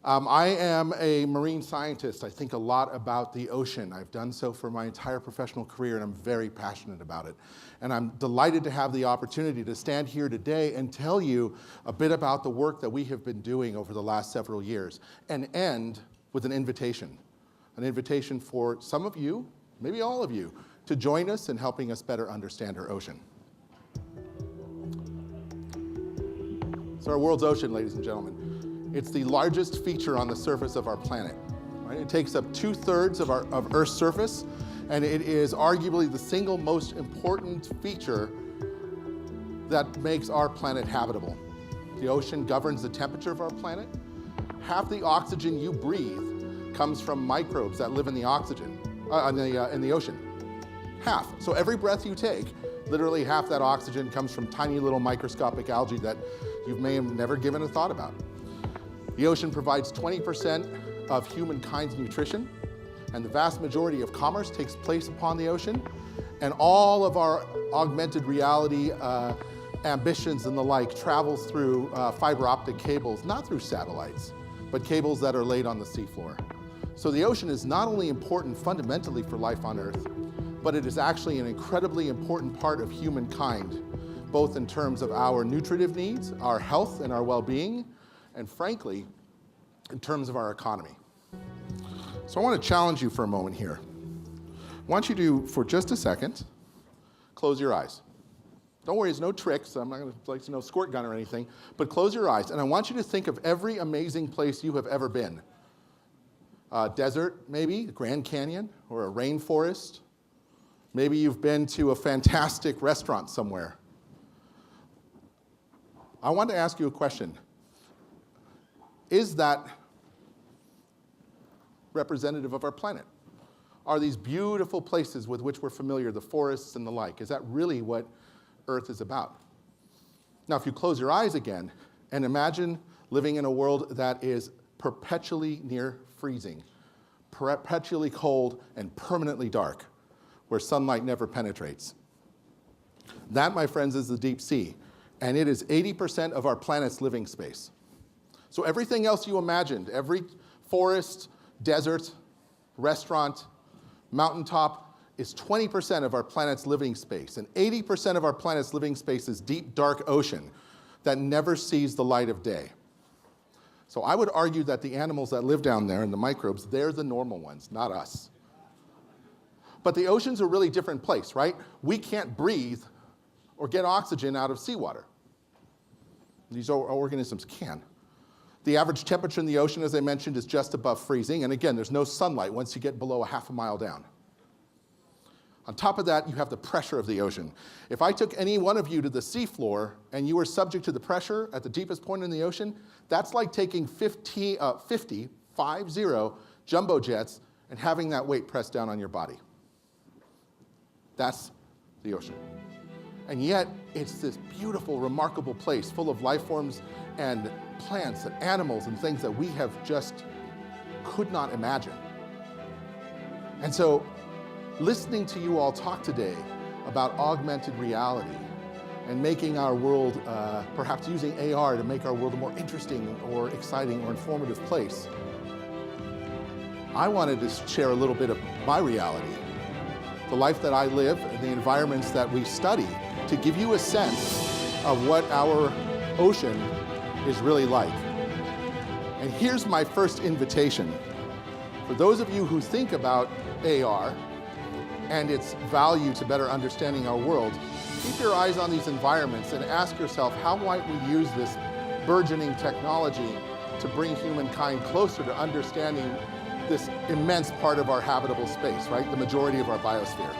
I am a marine scientist. I think a lot about the ocean. I've done so for my entire professional career, and I'm very passionate about it. And I'm delighted to have the opportunity to stand here today and tell you a bit about the work that we have been doing over the last several years, and end with an invitation for some of you, maybe all of you, to join us in helping us better understand our ocean. So our world's ocean, ladies and gentlemen. It's the largest feature on the surface of our planet. Right? It takes up 2/3 of Earth's surface, and it is arguably the single most important feature that makes our planet habitable. The ocean governs the temperature of our planet. Half the oxygen you breathe comes from microbes that live in the in the ocean. Half. So every breath you take, literally half that oxygen comes from tiny little microscopic algae that you may have never given a thought about. The ocean provides 20% of humankind's nutrition, and the vast majority of commerce takes place upon the ocean, and all of our augmented reality ambitions and the like travels through fiber optic cables, not through satellites, but cables that are laid on the seafloor. So the ocean is not only important fundamentally for life on Earth, but it is actually an incredibly important part of humankind, both in terms of our nutritive needs, our health and our well-being, and frankly, in terms of our economy. So I want to challenge you for a moment here. I want you to, for just a second, close your eyes. Don't worry, there's no tricks. I'm not going to, no squirt gun or anything, but close your eyes, and I want you to think of every amazing place you have ever been. A desert, maybe, a Grand Canyon, or a rainforest. Maybe you've been to a fantastic restaurant somewhere. I want to ask you a question. Is that representative of our planet? Are these beautiful places with which we're familiar, the forests and the like, is that really what Earth is about? Now, if you close your eyes again and imagine living in a world that is perpetually near freezing, perpetually cold and permanently dark, where sunlight never penetrates. That, my friends, is the deep sea, and it is 80% of our planet's living space. So everything else you imagined, every forest, desert, restaurant, mountaintop, is 20% of our planet's living space. And 80% of our planet's living space is deep, dark ocean that never sees the light of day. So I would argue that the animals that live down there and the microbes, they're the normal ones, not us. But the ocean's a really different place, right? We can't breathe or get oxygen out of seawater. These organisms can. The average temperature in the ocean, as I mentioned, is just above freezing. And again, there's no sunlight once you get below a half a mile down. On top of that, you have the pressure of the ocean. If I took any one of you to the seafloor and you were subject to the pressure at the deepest point in the ocean, that's like taking 50 jumbo jets and having that weight pressed down on your body. That's the ocean. And yet, it's this beautiful, remarkable place full of life forms and plants and animals and things that we have just could not imagine. And so, listening to you all talk today about augmented reality and making our world, perhaps using AR to make our world a more interesting or exciting or informative place, I wanted to share a little bit of my reality, the life that I live and the environments that we study, to give you a sense of what our ocean is really like. And here's my first invitation. For those of you who think about AR and its value to better understanding our world, keep your eyes on these environments and ask yourself, how might we use this burgeoning technology to bring humankind closer to understanding this immense part of our habitable space, right? The majority of our biosphere.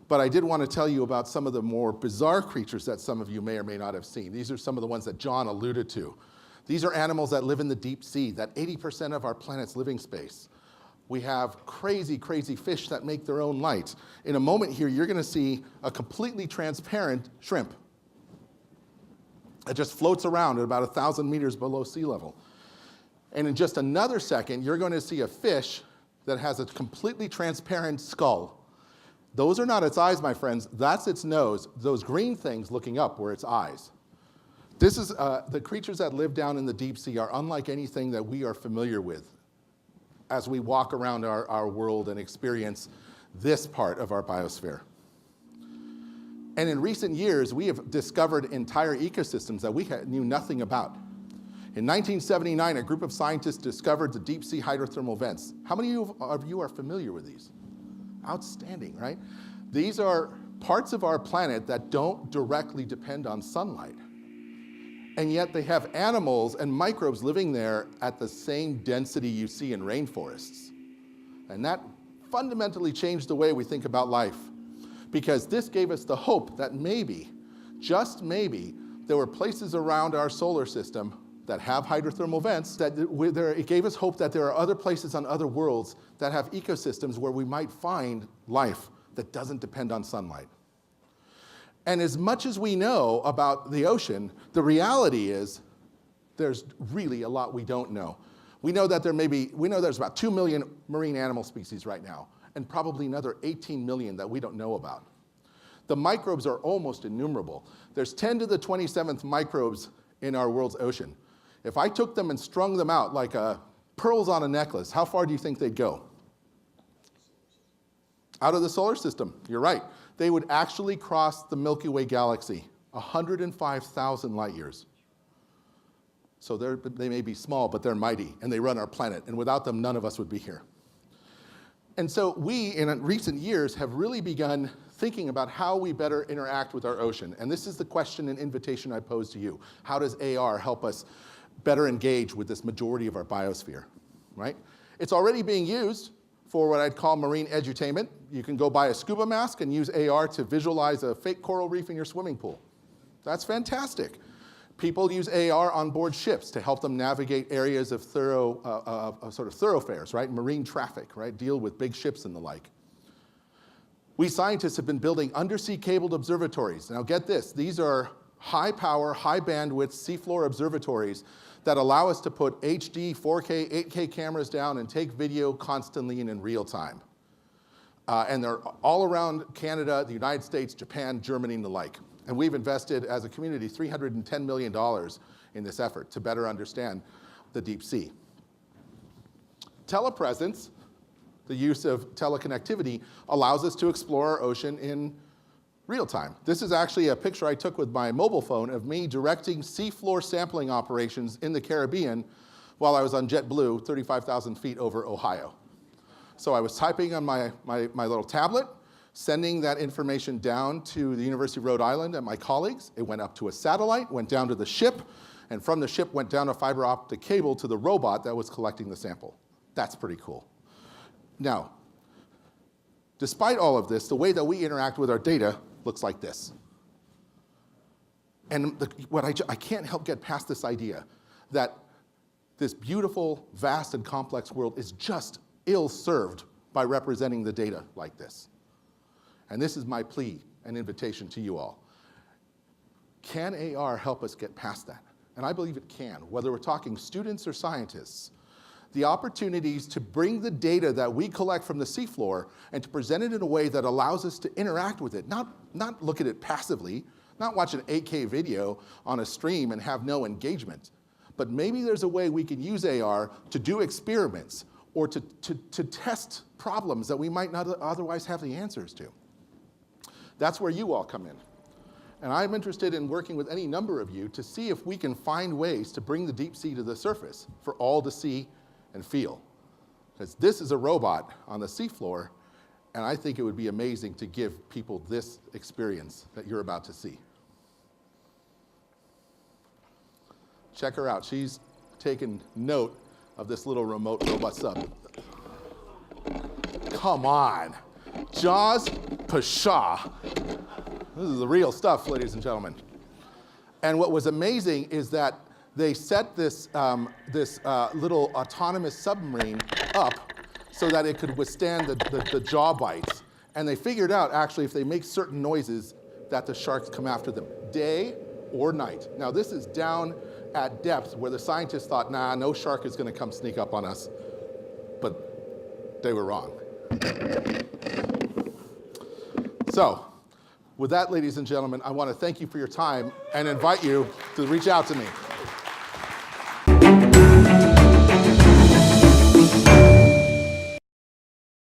But I did want to tell you about some of the more bizarre creatures that some of you may or may not have seen. These are some of the ones that John alluded to. These are animals that live in the deep sea, that 80% of our planet's living space. We have crazy, crazy fish that make their own light. In a moment here, you're going to see a completely transparent shrimp. It just floats around at about 1,000 meters below sea level. And in just another second, you're going to see a fish that has a completely transparent skull. Those are not its eyes, my friends. That's its nose. Those green things looking up were its eyes. This is, the creatures that live down in the deep sea are unlike anything that we are familiar with as we walk around our world and experience this part of our biosphere. And in recent years, we have discovered entire ecosystems that we knew nothing about. In 1979, a group of scientists discovered the deep sea hydrothermal vents. How many of you are familiar with these? Outstanding, right? These are parts of our planet that don't directly depend on sunlight. And yet they have animals and microbes living there at the same density you see in rainforests. And that fundamentally changed the way we think about life, because this gave us the hope that maybe, just maybe, there were places around our solar system that have hydrothermal vents, it gave us hope that there are other places on other worlds that have ecosystems where we might find life that doesn't depend on sunlight. And as much as we know about the ocean, the reality is there's really a lot we don't know. We know that there's about 2 million marine animal species right now, and probably another 18 million that we don't know about. The microbes are almost innumerable. There's 10 to the 27th microbes in our world's ocean. If I took them and strung them out like pearls on a necklace, how far do you think they'd go? Out of the solar system, you're right. They would actually cross the Milky Way galaxy, 105,000 light years. So they may be small, but they're mighty, and they run our planet, and without them, none of us would be here. And so we, in recent years, have really begun thinking about how we better interact with our ocean. And this is the question and invitation I pose to you. How does AR help us better engage with this majority of our biosphere, right? It's already being used for what I'd call marine edutainment. You can go buy a scuba mask and use AR to visualize a fake coral reef in your swimming pool. That's fantastic. People use AR on board ships to help them navigate areas of sort of thoroughfares, right? Marine traffic, right? Deal with big ships and the like. We scientists have been building undersea cabled observatories. Now get this, these are high power, high bandwidth seafloor observatories that allow us to put HD, 4K, 8K cameras down and take video constantly and in real time. And they're all around Canada, the United States, Japan, Germany, and the like. And we've invested, as a community, $310 million in this effort to better understand the deep sea. Telepresence, the use of teleconnectivity, allows us to explore our ocean in real time. This is actually a picture I took with my mobile phone of me directing seafloor sampling operations in the Caribbean while I was on JetBlue 35,000 feet over Ohio. So I was typing on my little tablet, sending that information down to the University of Rhode Island and my colleagues. It went up to a satellite, went down to the ship, and from the ship went down a fiber optic cable to the robot that was collecting the sample. That's pretty cool. Now, despite all of this, the way that we interact with our data looks like this. And I can't help get past this idea that this beautiful, vast, and complex world is just ill-served by representing the data like this. And this is my plea and invitation to you all. Can AR help us get past that? And I believe it can, whether we're talking students or scientists. The opportunities to bring the data that we collect from the seafloor and to present it in a way that allows us to interact with it, not look at it passively, not watch an 8K video on a stream and have no engagement, but maybe there's a way we can use AR to do experiments or to test problems that we might not otherwise have the answers to. That's where you all come in. And I'm interested in working with any number of you to see if we can find ways to bring the deep sea to the surface for all to see and feel. Because this is a robot on the seafloor, and I think it would be amazing to give people this experience that you're about to see. Check her out. She's taken note of this little remote robot sub. Come on. Jaws Pasha. This is the real stuff, ladies and gentlemen. And what was amazing is that they set this little autonomous submarine up so that it could withstand the jaw bites. And they figured out, actually, if they make certain noises, that the sharks come after them, day or night. Now, this is down at depth where the scientists thought, nah, no shark is going to come sneak up on us. But they were wrong. So, With that, ladies and gentlemen, I want to thank you for your time and invite you to reach out to me.